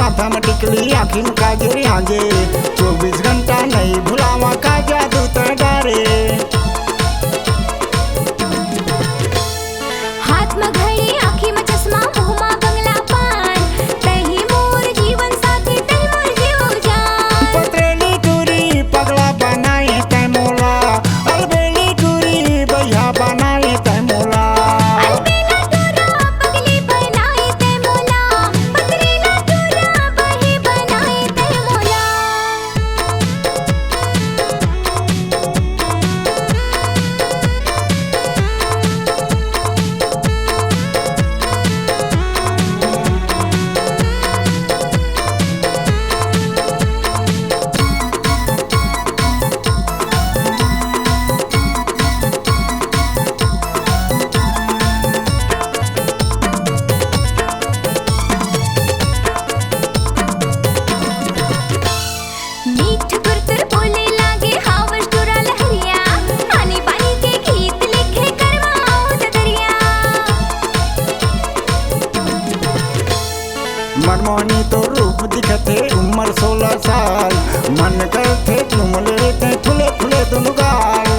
माथा में टिकली आँखी में काजरी आगे 24 घंटा नहीं भुलावा का जादू तो डारे। हाथ में घड़ी आँखी में चश्मा मुँह में बंगला पान तही मोर जीवन साथी तही मोर जीव जान। पतरेली टूरी पगला बनाए तै मोला अलबेली टूरी भैया बनाए तै मोला। अलबेला तोरा पगली बनाए ते मोला पतरेला तोरा बही बनाए ते मोला। मीठ गुरतुर बोले लागे हावस टुरा लहरिया पानी पानी के गीत लिखे करवाओ दरिया। मनमोहनी तो रूप दिखते उम्र 16 साल मन करते चुम लेते फुले फुले दोनों गाल।